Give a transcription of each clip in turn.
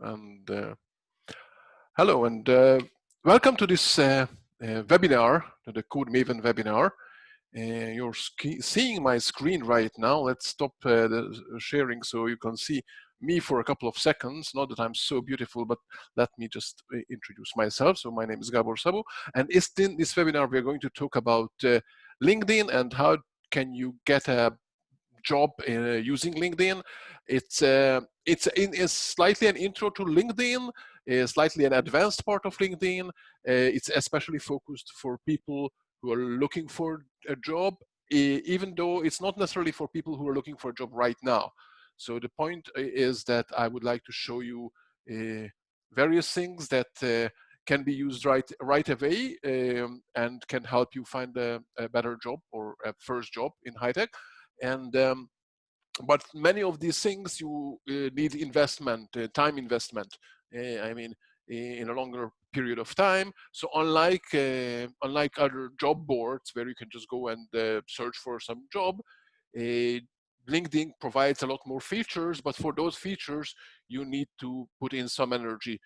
And hello, and welcome to this webinar, to the Code Maven webinar. You're seeing my screen right now. Let's stop the sharing so you can see me for a couple of seconds. Not that I'm so beautiful, but let me just introduce myself. So my name is Gabor Sabu, and in this webinar we're going to talk about LinkedIn and how can you get a job using LinkedIn. It's slightly an intro to LinkedIn, slightly an advanced part of LinkedIn. It's especially focused for people who are looking for a job, even though it's not necessarily for people who are looking for a job right now. So the point is that I would like to show you various things that can be used right away and can help you find a better job or a first job in high tech. And but many of these things you need investment, time investment. I mean, in a longer period of time. So unlike other job boards where you can just go and search for some job, LinkedIn provides a lot more features. But for those features, you need to put in some energy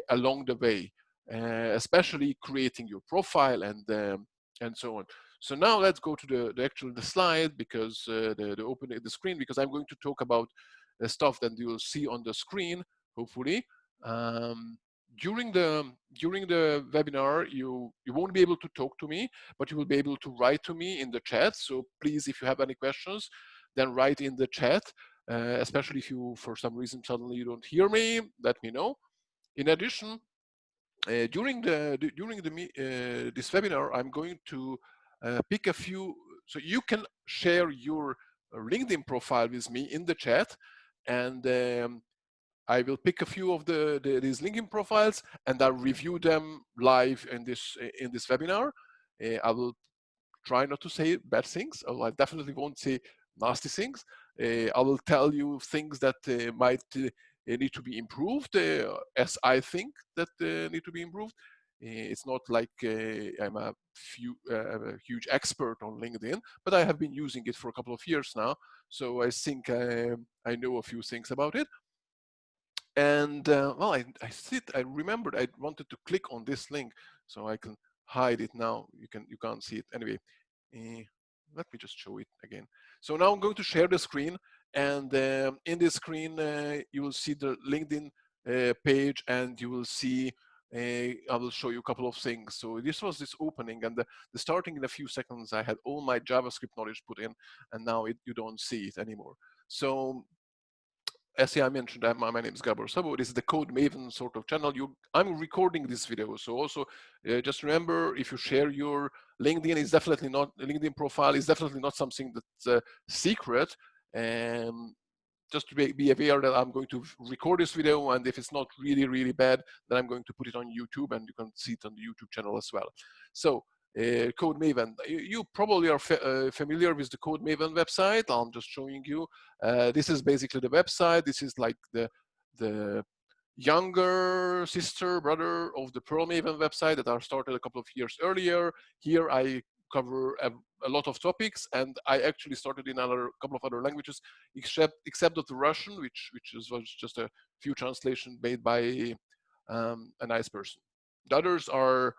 along the way, especially creating your profile and so on. So now let's go to the slide, because the screen, because I'm going to talk about the stuff that you will see on the screen, hopefully. Um, during the webinar, you won't be able to talk to me, but you will be able to write to me in the chat. So please, if you have any questions, then write in the chat. Especially if you, for some reason, suddenly you don't hear me, let me know. In addition, during this webinar, I'm going to pick a few, so you can share your LinkedIn profile with me in the chat, and I will pick a few of these LinkedIn profiles, and I'll review them live in this webinar. I will try not to say bad things. I definitely won't say nasty things. I will tell you things that might need to be improved, as I think that need to be improved. It's not like I'm a huge expert on LinkedIn, but I have been using it for a couple of years now, so I think I know a few things about it. And well, I remembered I wanted to click on this link, so I can hide it now. You can't see it anyway. Uh, Let me just show it again. So now I'm going to share the screen, and in this screen you will see the LinkedIn page, and you will see. I will show you a couple of things. So this was this opening, and the starting in a few seconds. I had all my JavaScript knowledge put in, and now you don't see it anymore. So as I mentioned, my name is Gabor Sabo. This is the Code Maven sort of channel. I'm recording this video, so also just remember, if you share your LinkedIn profile is definitely not something that's secret. And just to be aware that I'm going to record this video, and if it's not really bad, then I'm going to put it on YouTube, and you can see it on the YouTube channel as well. So Code Maven, you probably are familiar with the Code Maven website. I'm just showing you. This is basically the website. This is like the younger sister, brother of the Pearl Maven website that I started a couple of years earlier. Here I cover a lot of topics, and I actually started in a couple of other languages, except of the Russian, which was just a few translations made by a nice person. The others are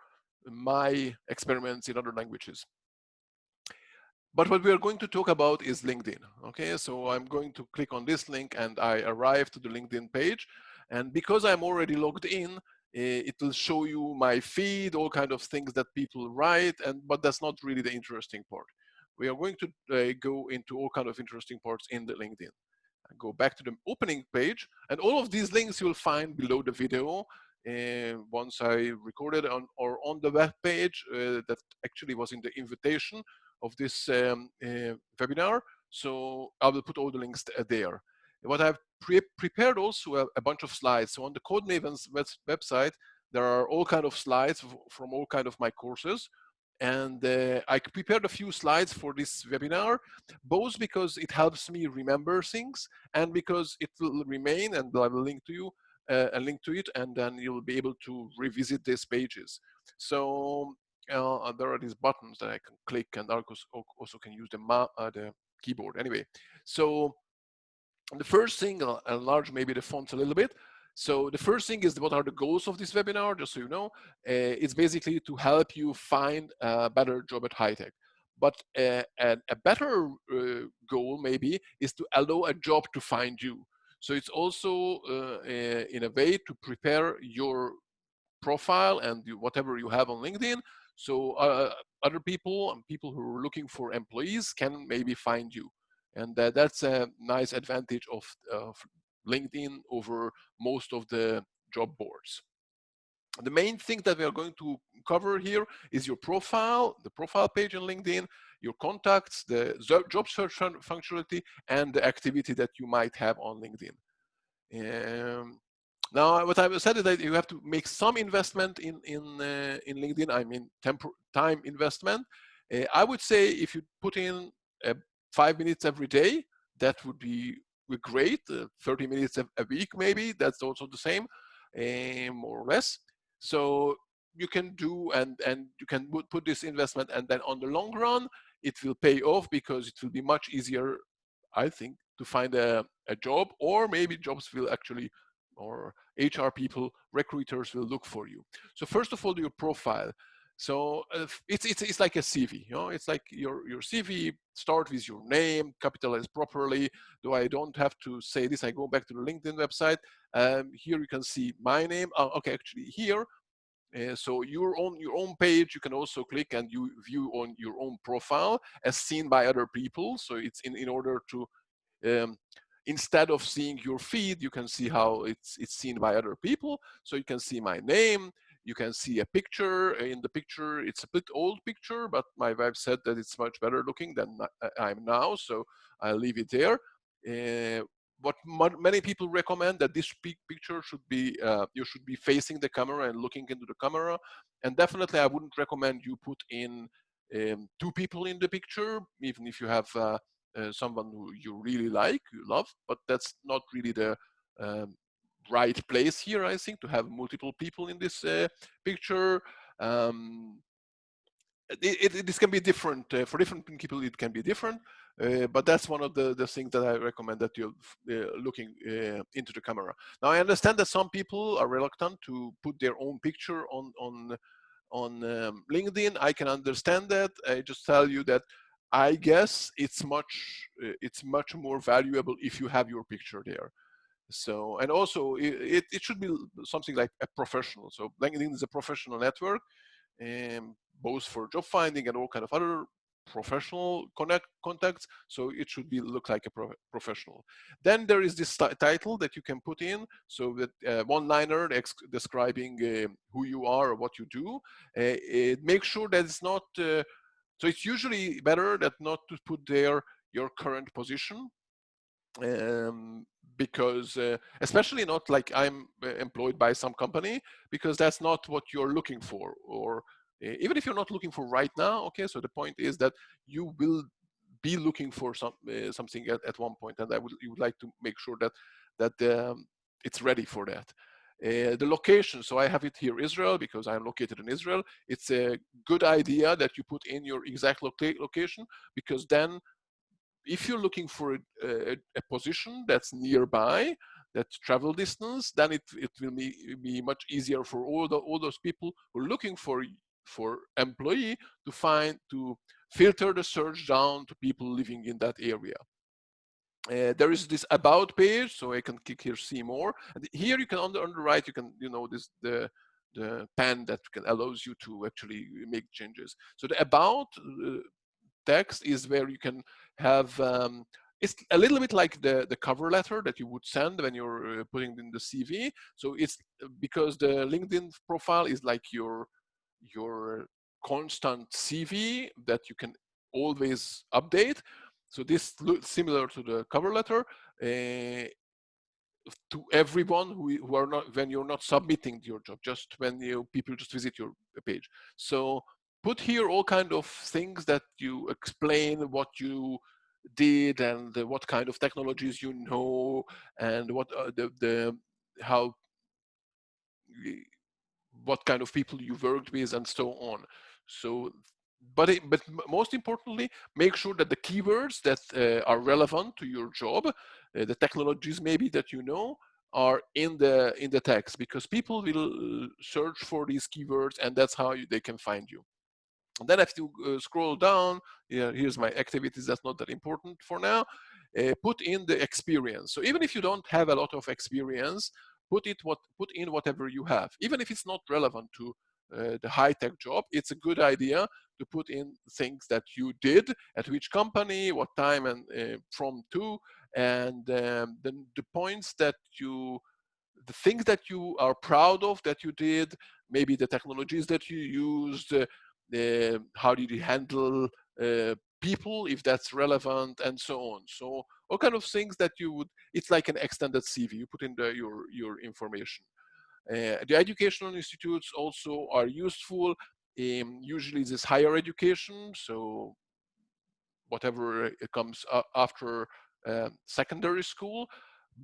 my experiments in other languages. But what we are going to talk about is LinkedIn. Okay, so I'm going to click on this link, and I arrive to the LinkedIn page. And because I'm already logged in, it will show you my feed, all kind of things that people write, but that's not really the interesting part. We are going to go into all kind of interesting parts in the LinkedIn. Go back to the opening page, and all of these links you'll find below the video. Once I recorded on the web page that actually was in the invitation of this webinar. So I will put all the links there. What I've prepared also a bunch of slides. So on the Code Maven's website, there are all kind of slides from all kind of my courses. And I prepared a few slides for this webinar, both because it helps me remember things, and because it will remain, and I will link to you a link to it, and then you'll be able to revisit these pages. So there are these buttons that I can click, and I also can use the keyboard. Anyway, so the first thing, I'll enlarge maybe the fonts a little bit. So the first thing is, what are the goals of this webinar? Just so you know, it's basically to help you find a better job at high tech. But a better goal maybe is to allow a job to find you. So it's also in a way to prepare your profile and whatever you have on LinkedIn, so other people and people who are looking for employees can maybe find you. And that's a nice advantage of LinkedIn over most of the job boards. The main thing that we are going to cover here is your profile, the profile page on LinkedIn, your contacts, the job search functionality, and the activity that you might have on LinkedIn. Now, what I said is that you have to make some investment in LinkedIn. I mean, time investment. I would say if you put in 5 minutes every day, that would be great. 30 minutes a week, maybe. That's also the same, more or less. So you can do and you can put this investment, and then on the long run, it will pay off because it will be much easier, I think, to find a job, or maybe jobs will actually, or HR people, recruiters will look for you. So first of all, your profile. So it's like a CV, you know, it's like your CV. Start with your name, capitalized properly. Though I don't have to say this, I go back to the LinkedIn website. Here you can see my name. Oh, okay, actually here. So you're on your own page. You can also click and you view on your own profile as seen by other people. So it's in order to instead of seeing your feed, you can see how it's seen by other people. So you can see my name, you can see a picture. In the picture, it's a bit old picture, but my wife said that it's much better looking than I'm now, so I'll leave it there. What many people recommend, that this picture should be, you should be facing the camera and looking into the camera. And definitely I wouldn't recommend you put in two people in the picture, even if you have someone who you really like, you love, but that's not really the right place here, I think, to have multiple people in this picture. This can be different for different people. It can be different, but that's one of the things that I recommend, that you're looking into the camera. Now, I understand that some people are reluctant to put their own picture on LinkedIn. I can understand that. I just tell you that I guess it's much more valuable if you have your picture there. So, and also it should be something like a professional. So LinkedIn is a professional network, both for job finding and all kind of other professional contacts. So it should be look like a professional. Then there is this title that you can put in, so that one-liner describing who you are or what you do. Make sure that it's not. So it's usually better that not to put there your current position, because especially not like I'm employed by some company, because that's not what you're looking for. Or even if you're not looking for right now, okay, so the point is that you will be looking for something at one point, and you would like to make sure that it's ready for that. The location, so I have it here, Israel, because I'm located in Israel. It's a good idea that you put in your exact location, because then if you're looking for a position that's nearby, that's travel distance, then it will be much easier for all those people who are looking for employee to filter the search down to people living in that area. There is this about page, so I can click here, see more. And here you can on the right, you can this the pen that allows you to actually make changes. So the about text is where you can have it's a little bit like the cover letter that you would send when you're putting in the CV. So it's because the LinkedIn profile is like your constant CV that you can always update. So this looks similar to the cover letter to everyone who are not, when you're not submitting your job, just when people just visit your page. So put here all kind of things that you explain what you did, and what kind of technologies you know, and what how what kind of people you worked with, and so on. So but most importantly, make sure that the keywords that are relevant to your job, the technologies maybe that you know, are in the text, because people will search for these keywords, and that's how they can find you. And then if you scroll down, here's my activities. That's not that important for now. Put in the experience. So even if you don't have a lot of experience, put in whatever you have. Even if it's not relevant to the high-tech job, it's a good idea to put in things that you did, at which company, what time, and from to, and then the points that the things that you are proud of that you did, maybe the technologies that you used, how did you handle people, if that's relevant, and so on. So all kind of things that you would, it's like an extended CV. You put in your information. The educational institutes also are useful. Usually this higher education, so whatever it comes after secondary school.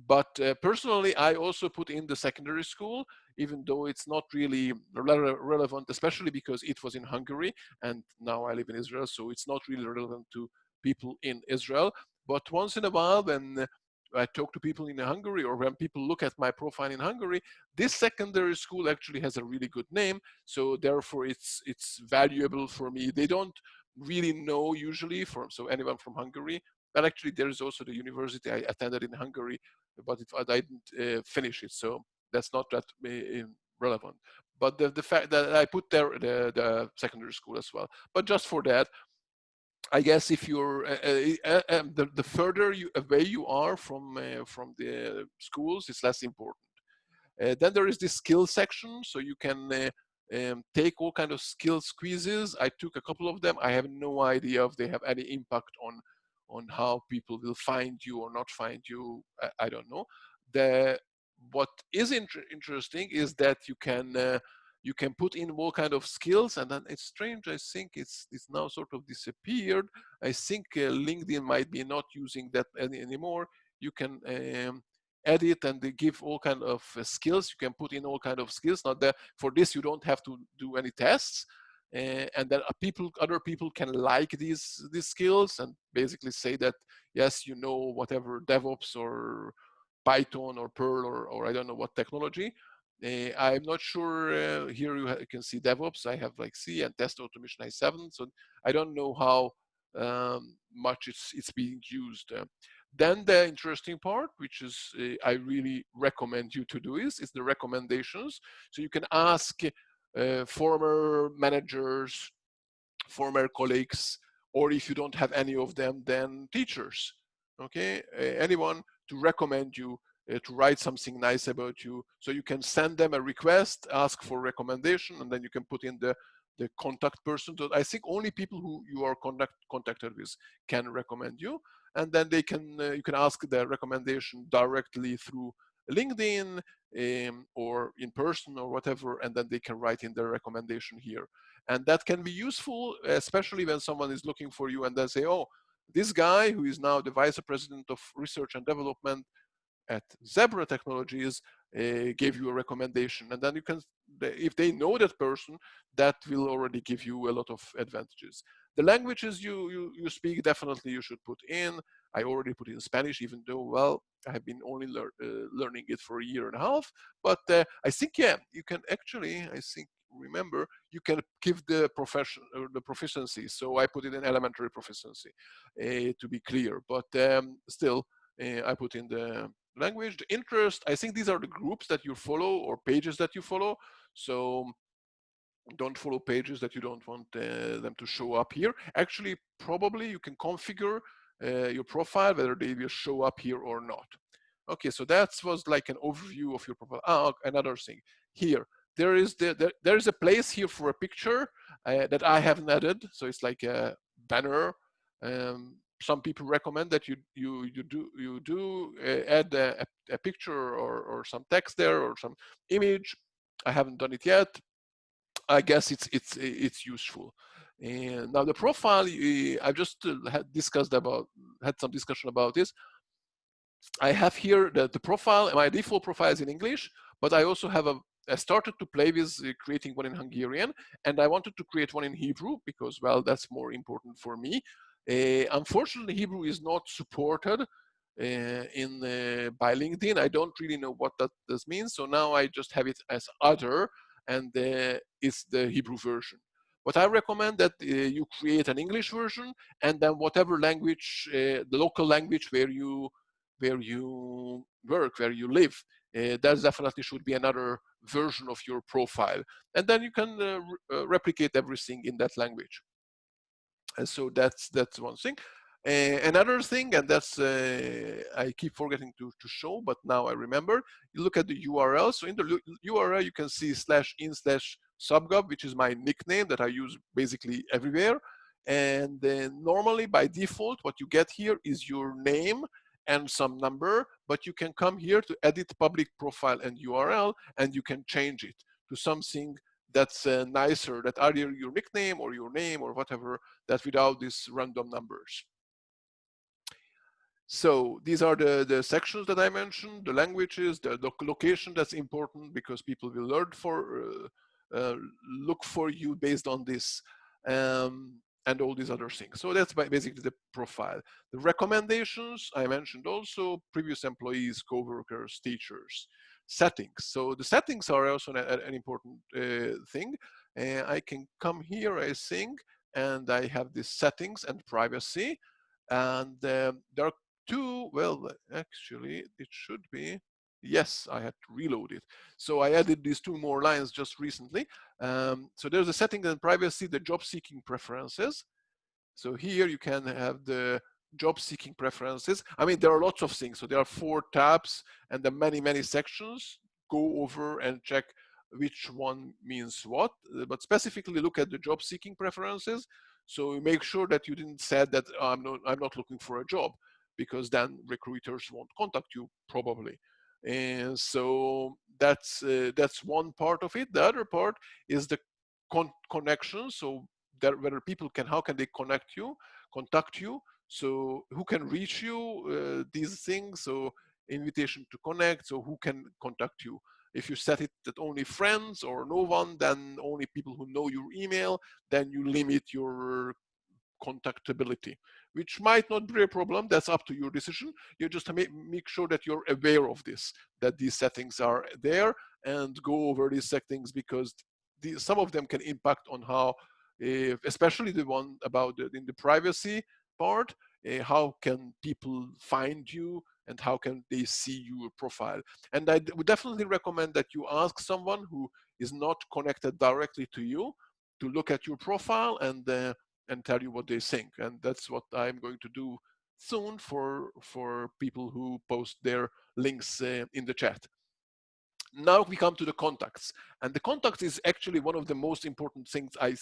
But personally, I also put in the secondary school, even though it's not really relevant, especially because it was in Hungary and now I live in Israel, so it's not really relevant to people in Israel. But once in a while, when I talk to people in Hungary, or when people look at my profile in Hungary, this secondary school actually has a really good name, so therefore it's valuable for me. They don't really know usually so anyone from Hungary. But actually, there is also the university I attended in Hungary, but I didn't finish it, so that's not that relevant. But the fact that I put there the secondary school as well, but just for that, I guess if you're the further away you are from the schools, it's less important. Then there is this skill section, so you can take all kind of skills quizzes. I took a couple of them. I have no idea if they have any impact on how people will find you or not find you. I don't know. What is interesting is that you can put in all kind of skills, and then it's strange. I think it's now sort of disappeared. I think LinkedIn might be not using that anymore. You can edit and they give all kind of skills. You can put in all kind of skills. Not that for this you don't have to do any tests, and then other people can like these skills and basically say that yes, you know, whatever Devops or Python or Perl or I don't know what technology. I'm not sure. Here you can see Devops. I have like C and test automation i7. So I don't know how much it's being used. Then the interesting part, which is I really recommend you to do, is the recommendations. So you can ask former managers, former colleagues, or if you don't have any of them, then teachers. Okay, anyone to recommend you, to write something nice about you. So you can send them a request, ask for recommendation, and then you can put in the contact person. So I think only people who you are contacted with can recommend you, and then they can you can ask the recommendation directly through LinkedIn or in person or whatever, and then they can write in their recommendation here. And that can be useful, especially when someone is looking for you and they say, oh, this guy who is now the vice president of research and development at Zebra Technologies gave you a recommendation. And then you can, if they know that person, that will already give you a lot of advantages. The languages you speak, definitely you should put in. I already put in Spanish, even though, well, I have been only learning it for a year and a half. But I think, yeah, you can actually, I think, remember, you can give the profession or the proficiency. So I put it in elementary proficiency to be clear. But still, I put in the language, the interest. I think these are the groups that you follow or pages that you follow. So don't follow pages that you don't want them to show up here. Actually, probably you can configure your profile whether they will show up here or not. Okay, so that was like an overview of your profile. Another thing here. There is there is a place here for a picture that I haven't added. So it's like a banner. Some people recommend that you do add a picture or some text there or some image. I haven't done it yet. I guess it's useful. And now the profile, I just had some discussion about this. I have here the profile. My default profile is in English, but I also have I started to play with creating one in Hungarian, and I wanted to create one in Hebrew because, well, that's more important for me. Unfortunately, Hebrew is not supported by LinkedIn. I don't really know what this means, so now I just have it as other, and it's the Hebrew version. But I recommend that you create an English version, and then whatever language, the local language where you work, where you live, that definitely should be another version of your profile, and then you can replicate everything in that language. And so that's one thing. Another thing, and that's I keep forgetting to show, but now I remember. You look at the URL. So in the URL, you can see /in/subgov, which is my nickname that I use basically everywhere. And then normally by default, what you get here is your name and some number, but you can come here to edit public profile and URL, and you can change it to something that's nicer, that either your nickname or your name or whatever, that without these random numbers. So these are the sections that I mentioned, the languages, the location. That's important because people will look for you based on this, and all these other things. So that's basically the profile. The recommendations I mentioned also: previous employees, co-workers, teachers. Settings. So the settings are also an important thing. I can come here, I think, and I have the settings and privacy. And there are two, well, actually, it should be, yes, I had to reload it. So I added these two more lines just recently. So there's a setting and privacy, the job seeking preferences. So here you can have the job seeking preferences. I mean, there are lots of things. So there are 4 tabs and the many sections. Go over and check which one means what, but specifically look at the job seeking preferences. So make sure that you didn't say that I'm not looking for a job, because then recruiters won't contact you probably. And so that's one part of it. The other part is the connection. So that whether people can, how can they contact you, so who can reach you, these things. So invitation to connect, so who can contact you. If you set it that only friends or no one, then only people who know your email, then you limit your contactability, which might not be a problem. That's up to your decision. You just make sure that you're aware of this, that these settings are there, and go over these settings, because some of them can impact on how, especially the one about in the privacy part, how can people find you and how can they see your profile. And I would definitely recommend that you ask someone who is not connected directly to you to look at your profile and tell you what they think. And that's what I'm going to do soon for people who post their links in the chat. Now we come to the contacts, and the contacts is actually one of the most important things I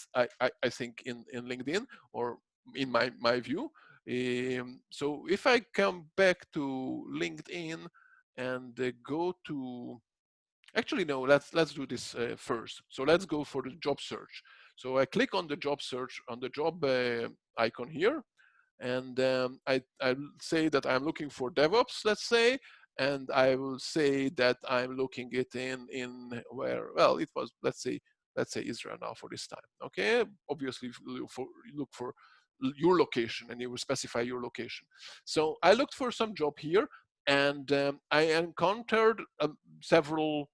think in LinkedIn, or in my view. So if I come back to LinkedIn and go to, actually no, let's do this first. So let's go for the job search. So I click on the job search, on the job icon here, and I'll say that I'm looking for DevOps, let's say, and I will say that I'm looking it in where, well, it was, let's say Israel now for this time. Okay, obviously look for your location, and you will specify your location. So I looked for some job here, and I encountered several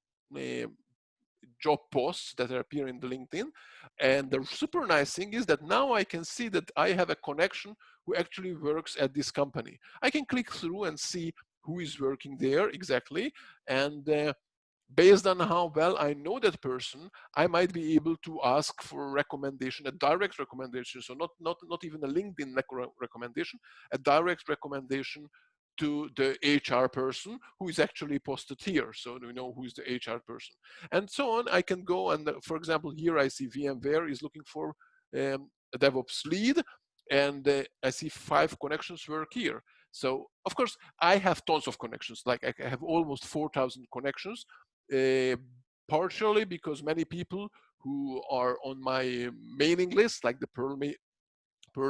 job posts that appear in the LinkedIn. And the super nice thing is that now I can see that I have a connection who actually works at this company. I can click through and see who is working there exactly. And based on how well I know that person, I might be able to ask for a recommendation, a direct recommendation. So not even a LinkedIn recommendation, a direct recommendation to the HR person who is actually posted here. So we know who is the HR person. And so on. I can go and, for example, here I see VMware is looking for a DevOps lead, and I see 5 connections work here. So of course I have tons of connections, like I have almost 4,000 connections, partially because many people who are on my mailing list, like the Perl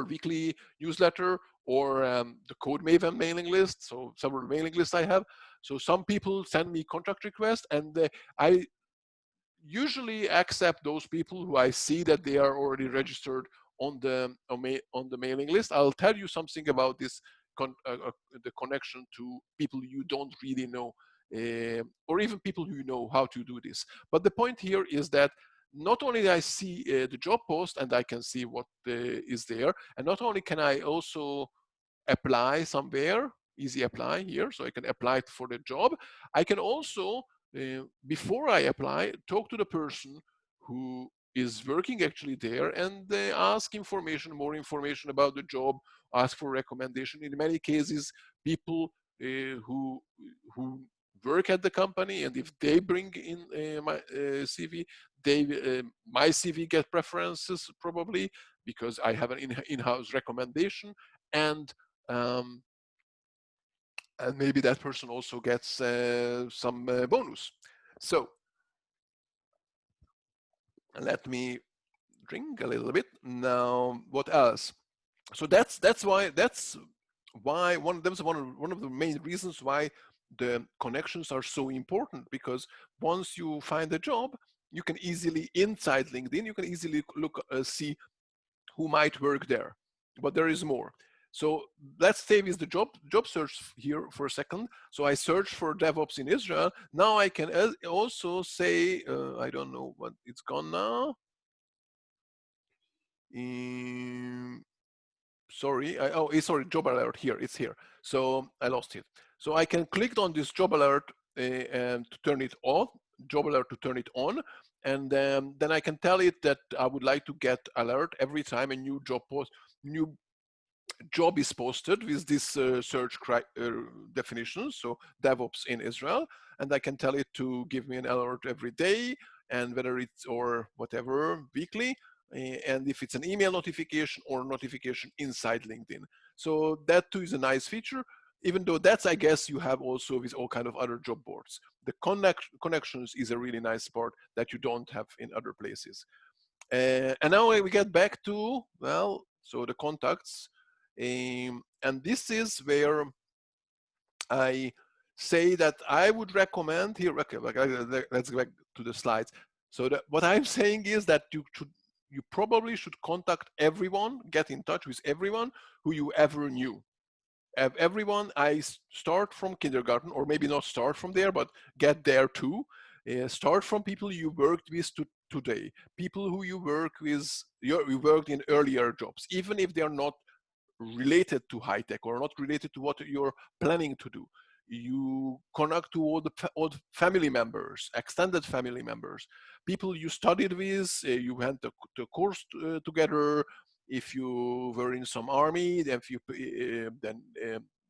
weekly newsletter, or the Code Maven mailing list. So several mailing lists I have. So some people send me contact requests, and I usually accept those people who I see that they are already registered on the mailing list. I'll tell you something about this the connection to people you don't really know, or even people who know how to do this. But the point here is that not only I see the job post and I can see what is there, and not only can I also apply somewhere, easy apply here, so I can apply for the job. I can also, before I apply, talk to the person who is working actually there and ask information, more information about the job, ask for recommendation. In many cases, people who work at the company, and if they bring in my CV, they my CV get preferences probably because I have an in-house recommendation, and um, and maybe that person also gets some bonus. So let me drink a little bit now. What else? So that's why one of the main reasons why the connections are so important, because once you find a job, you can easily, inside LinkedIn, you can easily look see who might work there. But there is more. So let's stay with the job search here for a second. So I search for DevOps in Israel. Now I can also say, I don't know what, it's gone now. Sorry, sorry, job alert here, it's here. So I lost it. So I can click on this job alert and to turn it off, job alert to turn it on. And then I can tell it that I would like to get alert every time a new new job is posted with this search definition, so DevOps in Israel, and I can tell it to give me an alert every day, and whether it's, or whatever, weekly, and if it's an email notification or notification inside LinkedIn. So that too is a nice feature, even though that's, I guess, you have also with all kind of other job boards. The connections is a really nice part that you don't have in other places. And now we get back to, well, so the contacts. And this is where I say that I would recommend here. Okay, let's go back to the slides. So what I'm saying is that you probably should contact everyone, get in touch with everyone who you ever knew. Everyone, I start from kindergarten, or maybe not start from there, but get there too. Start from people you worked with today, people who you work with, you worked in earlier jobs, even if they are not related to high tech or not related to what you're planning to do. You connect to all the family members, extended family members, people you studied with, you went the course together. If you were in some army, then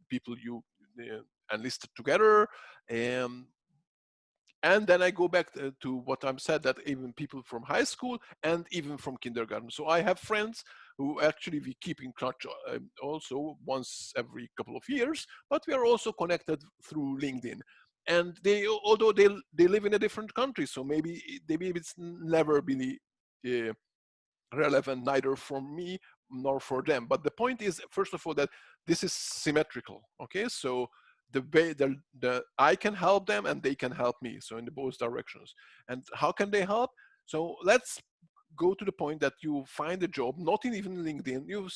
people you enlisted together. Um, and then I go back to what I'm said, that even people from high school and even from kindergarten. So I have friends who actually we keep in touch also once every couple of years, but we are also connected through LinkedIn. And although they live in a different country, so maybe it's never really relevant neither for me nor for them. But the point is, first of all, that this is symmetrical. Okay, so the way the I can help them and they can help me, so in the both directions. And how can they help? So let's go to the point that you find a job, not in even LinkedIn, you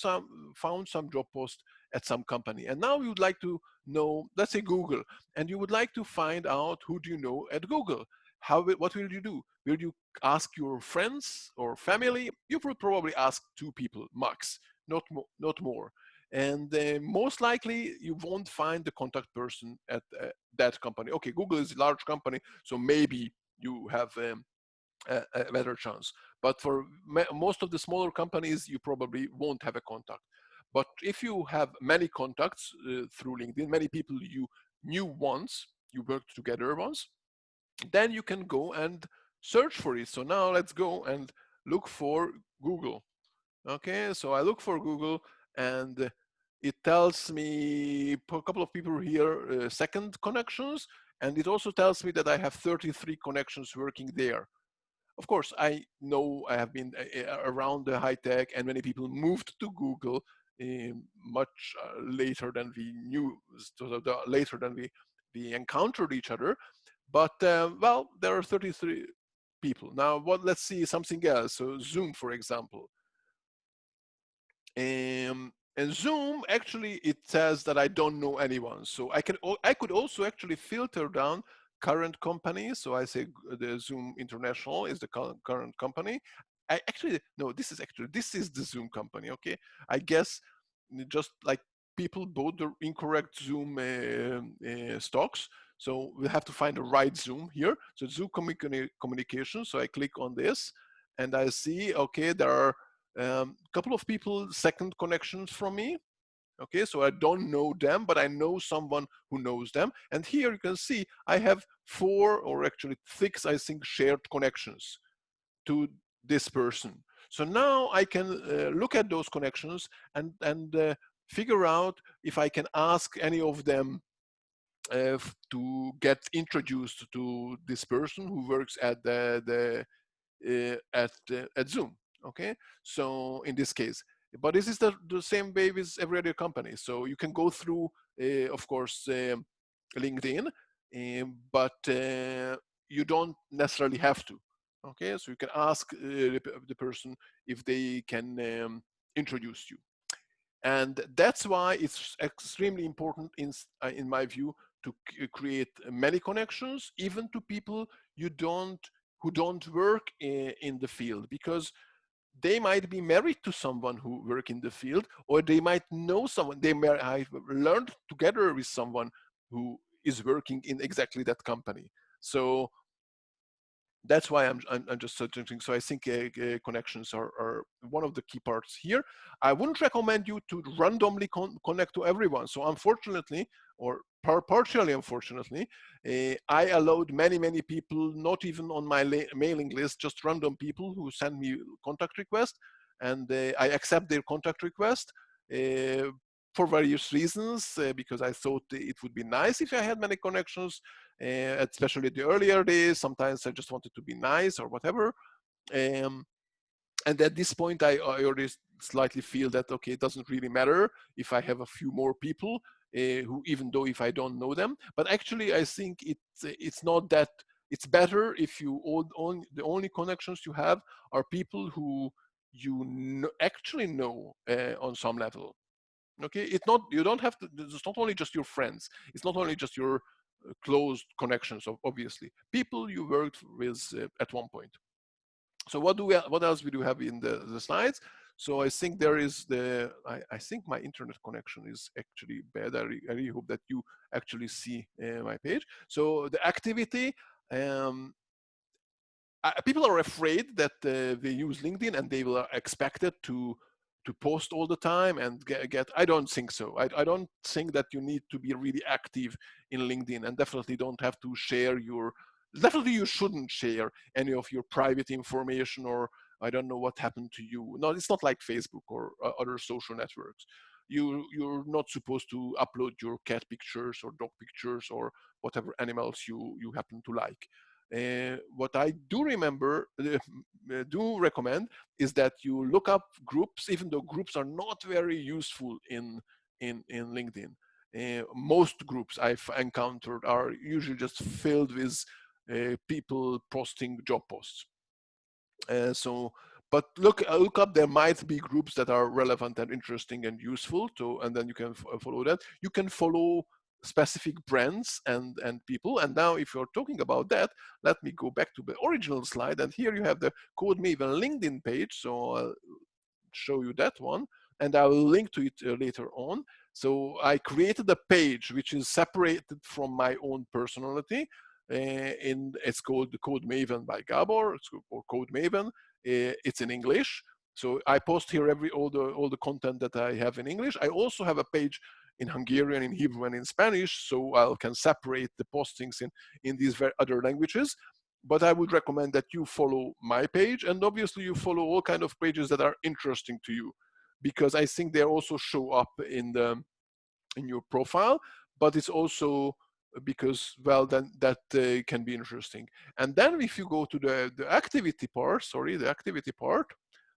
found some job post at some company, and now you'd like to know, let's say Google, and you would like to find out who do you know at Google. What will you do? Will you ask your friends or family? You will probably ask two people max, not more. And most likely you won't find the contact person at that company. Okay, Google is a large company, so maybe you have a better chance. But for most of the smaller companies, you probably won't have a contact. But if you have many contacts through LinkedIn, many people you knew once, you worked together once, then you can go and search for it. So now let's go and look for Google. Okay, so I look for Google, and it tells me a couple of people here, second connections, and it also tells me that I have 33 connections working there. Of course, I know I have been around the high tech, and many people moved to Google much later than we knew, so later than we encountered each other. But well, there are 33 people. Now, let's see something else. So Zoom, for example. And Zoom, actually, it says that I don't know anyone. So I could also actually filter down current companies. So I say the Zoom International is the current company. I actually, no, this is the Zoom company, okay? I guess just like people bought the incorrect Zoom stocks. So we have to find the right Zoom here. So Zoom communication. So I click on this and I see, okay, there are a couple of people second connections from me. Okay, so I don't know them, but I know someone who knows them. And here you can see I have 4 or actually 6, I think, shared connections to this person. So now I can look at those connections and figure out if I can ask any of them to get introduced to this person who works at at Zoom. Okay, so in this case, but this is the same way with every other company. So you can go through, of course, LinkedIn, but you don't necessarily have to. Okay, so you can ask the person if they can introduce you, and that's why it's extremely important in my view to create many connections, even to people you don't who don't work in the field, because they might be married to someone who work in the field, or they might know someone, they may have learned together with someone who is working in exactly that company. So that's why I'm just suggesting. So I think connections are one of the key parts here. I wouldn't recommend you to randomly connect to everyone. So unfortunately, or partially unfortunately, I allowed many people, not even on my mailing list, just random people who send me contact request, and I accept their contact request. For various reasons, because I thought it would be nice if I had many connections, especially the earlier days. Sometimes I just wanted to be nice or whatever. Um, and at this point, I already slightly feel that, okay, it doesn't really matter if I have a few more people who, even though if I don't know them. But actually, I think it's not that. It's better if the only connections you have are people who you actually know on some level. Okay, it's not, you don't have to, it's not only just your friends, it's not only just your close connections, of obviously people you worked with at one point. So what else we do have in the slides? So I think there is I think my internet connection is actually bad. I really hope that you actually see my page. So the activity, um, people are afraid that they use LinkedIn and they will expect it to post all the time and get. I don't think so. I don't think that you need to be really active in LinkedIn, and definitely don't have to share your. Definitely, you shouldn't share any of your private information, or I don't know what happened to you. No, it's not like Facebook or other social networks. You're not supposed to upload your cat pictures or dog pictures or whatever animals you happen to like. What I do do recommend is that you look up groups, even though groups are not very useful in LinkedIn. Most groups I've encountered are usually just filled with people posting job posts. So, but look up. There might be groups that are relevant and interesting and useful to, and then you can follow that. You can follow specific brands and people. And now, if you're talking about that, let me go back to the original slide. And here you have the Code Maven LinkedIn page. So I'll show you that one, and I will link to it later on. So I created a page which is separated from my own personality. It's called the Code Maven by Gabor, or Code Maven. It's in English. So I post here all the content that I have in English. I also have a page in Hungarian, in Hebrew, and in Spanish, so I can separate the postings in these other languages. But I would recommend that you follow my page, and obviously you follow all kind of pages that are interesting to you, because I think they also show up in your profile. But it's also because, well, then that can be interesting. And then if you go to the activity part, sorry, the activity part,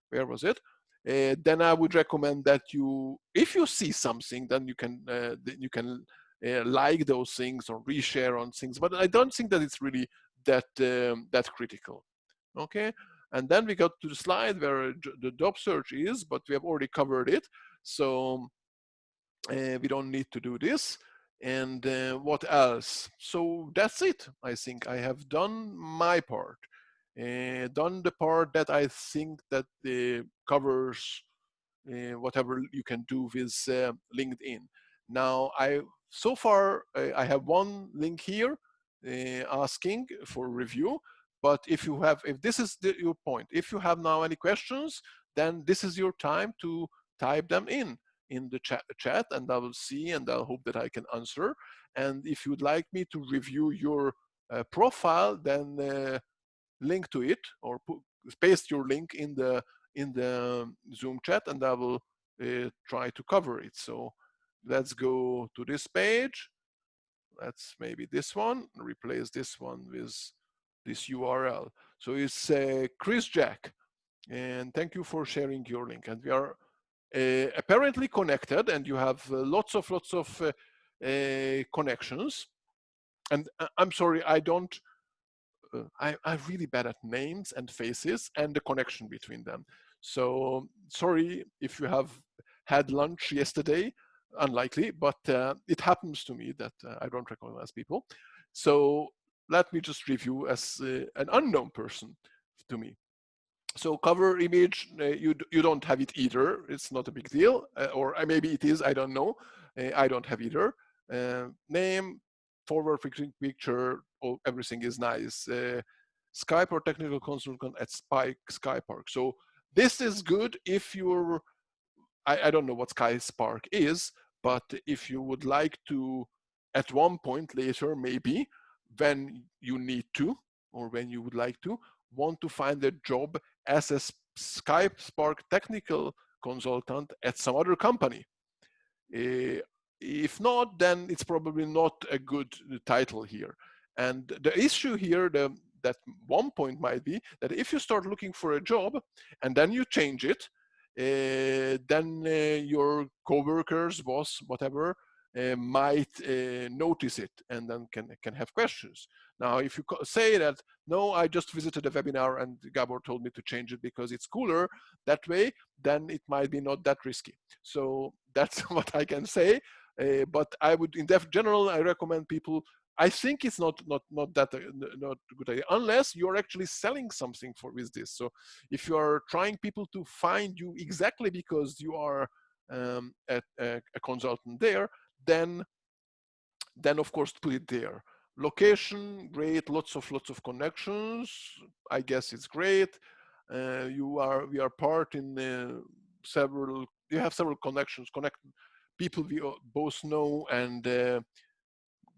where was it? Then I would recommend that you, if you see something, then you can like those things or reshare on things. But I don't think that it's really that critical. Okay, and then we got to the slide where the job search is, but we have already covered it. So we don't need to do this. And what else? So that's it. I think I have done my part, done the part that I think that covers whatever you can do with LinkedIn. Now, so far I have one link here asking for review. But if this is your point, if you have now any questions, then this is your time to type them in the chat, and I will see, and I'll hope that I can answer. And if you'd like me to review your profile, then link to it, or paste your link in the Zoom chat, and I will try to cover it. So let's go to this page. Let's maybe this one, replace this one with this URL. So it's Chris Jack, and thank you for sharing your link. And we are apparently connected, and you have lots of connections. And I'm sorry, I'm really bad at names and faces and the connection between them. So sorry if you have had lunch yesterday, unlikely, but it happens to me that I don't recognize people. So let me just review as an unknown person to me. So cover image, you don't have it either. It's not a big deal, or maybe it is. I don't know. I don't have either. Name, forward picture, everything is nice. Skype or technical consultant at Skypark. So this is good if you're. I don't know what Skypark is, but if you would like to, at one point later, maybe when you need to, or when you would like to, want to find a job as a Skype technical consultant at some other company. If not, then it's probably not a good title here. And the issue here, that one point might be that if you start looking for a job and then you change it, then your coworkers, boss, whatever, might notice it and then can have questions. Now, if you say that, no, I just visited a webinar and Gabor told me to change it because it's cooler that way, then it might be not that risky. So that's what I can say. But I would, in general, I recommend people. I think it's not that not a good idea unless you're actually selling something with this. So if you are trying people to find you exactly because you are a consultant there, then of course put it there. Location, great, lots of connections. I guess it's great. We are part in several. You have several connections, people we both know, and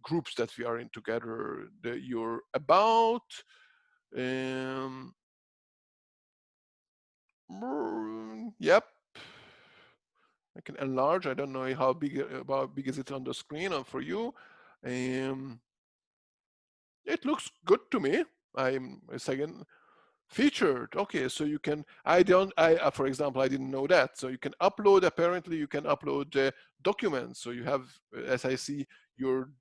groups that we are in together. You're about. Um, yep. I can enlarge. I don't know how big is it on the screen or for you. It looks good to me. I'm a second featured. Okay, so you can. For example, I didn't know that. So you can upload. Apparently, you can upload documents. So you have, as I see, your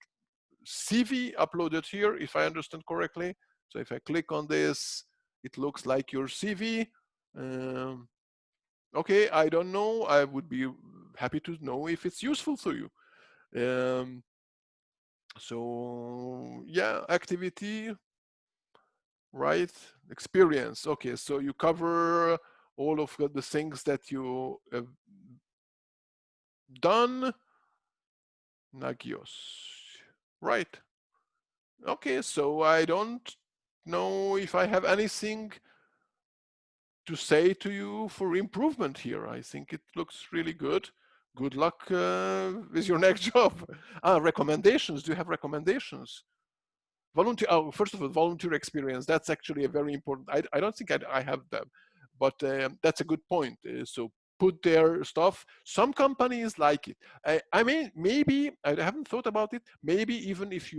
CV uploaded here, if I understand correctly. So if I click on this, it looks like your CV. Okay, I don't know. I would be happy to know if it's useful to you. So yeah, activity, right? Experience. Okay, so you cover all of the things that you have done. Nagios, right? Okay, so I don't know if I have anything to say to you for improvement here. I think it looks really good. Good luck with your next job. Recommendations. Do you have recommendations? Volunteer. Oh, first of all, volunteer experience. That's actually a very important. I don't think I have them, but that's a good point. So put their stuff. Some companies like it. I mean, maybe I haven't thought about it. Maybe even if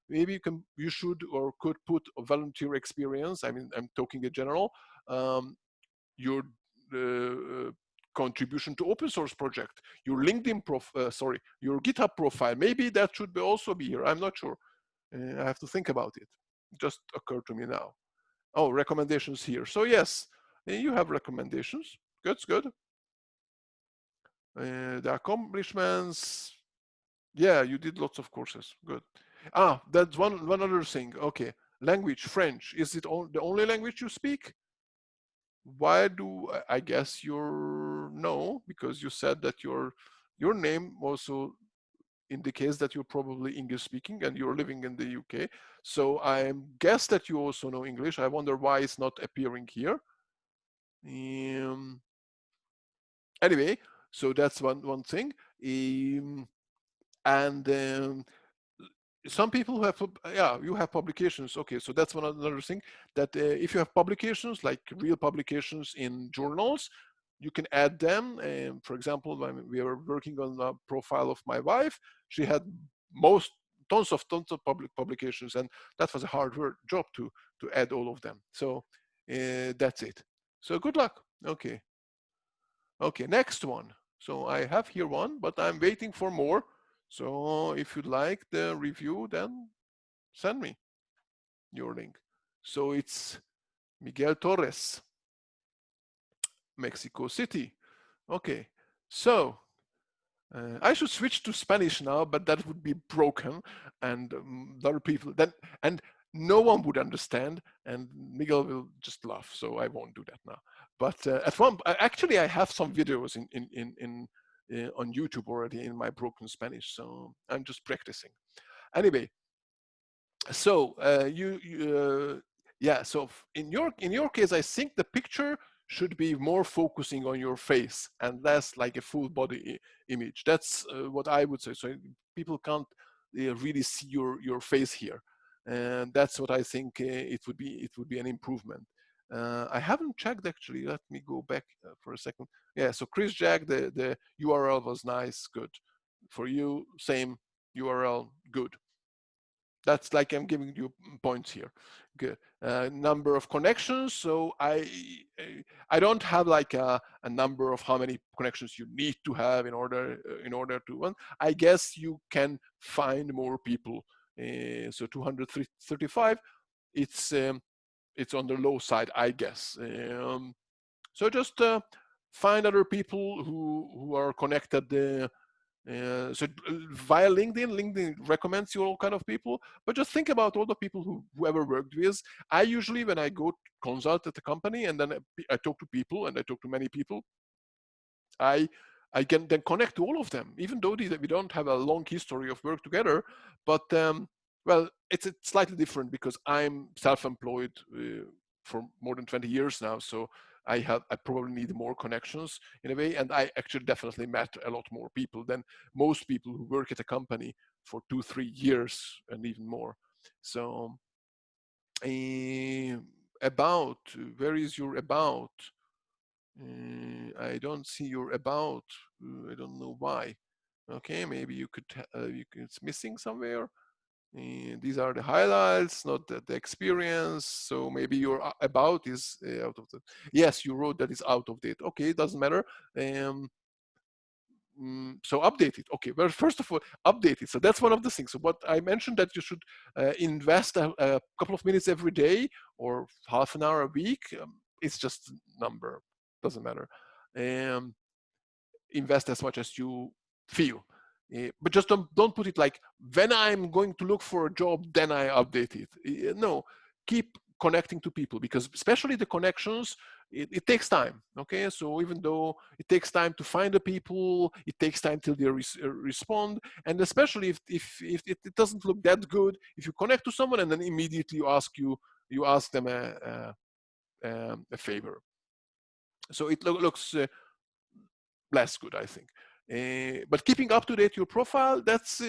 maybe you should or could put a volunteer experience. I mean, I'm talking in general. Your contribution to open source project, your LinkedIn your GitHub profile. Maybe that should also be here. I'm not sure. I have to think about it. Just occurred to me now. Oh, recommendations here. So yes, you have recommendations. Good, good. The accomplishments, yeah, you did lots of courses. Good. That's one other thing. Okay, language, French. Is it the only language you speak? Why do I guess you're no, because you said that your name also indicates that you're probably English speaking and you're living in the UK. So I guess that you also know English. I wonder why it's not appearing here. Anyway, so that's one thing. And some people who have, yeah, you have publications. Okay, so that's another thing, that if you have publications, like real publications in journals, you can add them. For example, when we were working on a profile of my wife, she had tons of public publications, and that was a hard work job to add all of them. So that's it. So good luck. Okay, next one. So I have here one, but I'm waiting for more. So if you'd like the review, then send me your link. So it's Miguel Torres, Mexico City. Okay, so I should switch to Spanish now, but that would be broken, and other people then, and no one would understand, and Miguel will just laugh. So I won't do that now. But actually, I have some videos on YouTube already in my broken Spanish, so I'm just practicing. Anyway, so yeah, so in your case, I think the picture should be more focusing on your face and less like a full body image. That's what I would say. So people can't really see your face here, and that's what I think it would be an improvement. I haven't checked actually. Let me go back for a second. Yeah, so Chris Jack, the URL was nice, good. For you, same URL, good. That's like I'm giving you points here. Good. Number of connections. So I don't have like a number of how many connections you need to have in order to run. I guess you can find more people. So 235. It's on the low side, I guess. So just find other people who are connected. So via LinkedIn recommends you all kind of people, but just think about all the people whoever worked with. I usually, when I go consult at the company and then I talk to people and I talk to many people, I I can then connect to all of them, even though we don't have a long history of work together. But well, it's slightly different because I'm self-employed for more than 20 years now, so I probably need more connections in a way, and I actually definitely met a lot more people than most people who work at a company for 2-3 years and even more. So about, where is your about? I don't see your about. I don't know why. Okay, maybe it's missing somewhere. These are the highlights, not the experience. So maybe your about is out of the. Yes, you wrote that is out of date. Okay, it doesn't matter. So update it. Okay, well, first of all, update it. So that's one of the things. So what I mentioned, that you should invest a couple of minutes every day or half an hour a week. It's just a number, doesn't matter. Invest as much as you feel. But just don't put it like, when I'm going to look for a job, then I update it. No, keep connecting to people, because especially the connections, it takes time. Okay, so even though it takes time to find the people, it takes time till they respond, and especially if it doesn't look that good, if you connect to someone and then immediately you ask them a favor, so it looks less good, I think. But keeping up to date your profile, that's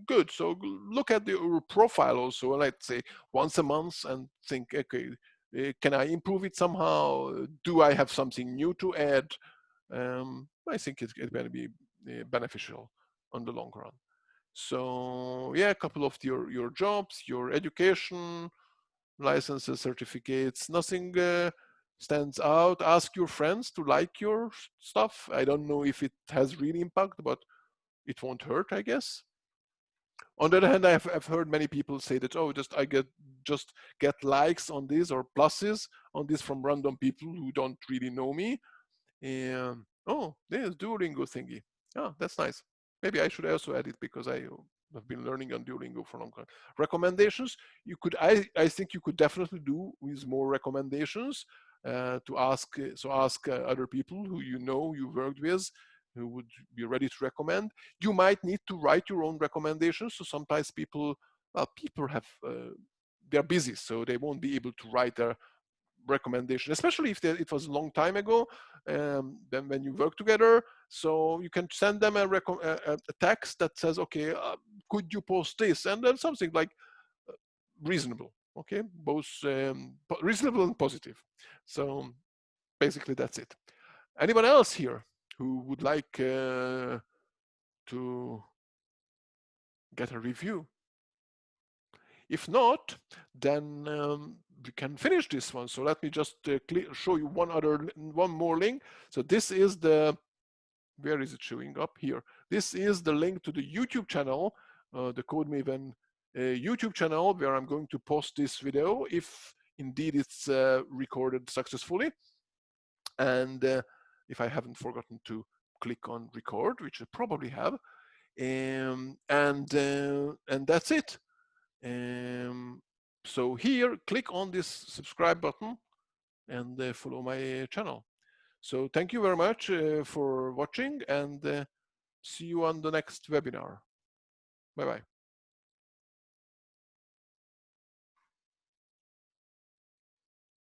good. So look at your profile also, let's say once a month, and think, okay, can I improve it somehow? Do I have something new to add? I think it's going to be beneficial on the long run. So yeah, a couple of your jobs, your education, licenses, certificates, nothing stands out. Ask your friends to like your stuff. I don't know if it has really impact, but it won't hurt, I guess. On the other hand, I've heard many people say that, oh, just get likes on this or pluses on this from random people who don't really know me. Oh, there's Duolingo thingy. Oh, that's nice. Maybe I should also add it because I have been learning on Duolingo for a long time. Recommendations, you could, I think you could definitely do with more recommendations to ask, ask other people who you know you worked with, who would be ready to recommend. You might need to write your own recommendations. So sometimes people, well, people have, they're busy, so they won't be able to write their recommendation, especially if it was a long time ago, then when you work together. So you can send them a text that says, okay, could you post this? And then something like reasonable, okay? Both reasonable and positive. So basically that's it. Anyone else here who would like to get a review? If not, then we can finish this one. So let me just show you one more link. So this is the, where is it showing up? Here. This is the link to the YouTube channel, the Code Maven YouTube channel, where I'm going to post this video if indeed it's recorded successfully. And if I haven't forgotten to click on record, which I probably have. And that's it. So here, click on this subscribe button and follow my channel. So thank you very much for watching, and see you on the next webinar. Bye-bye.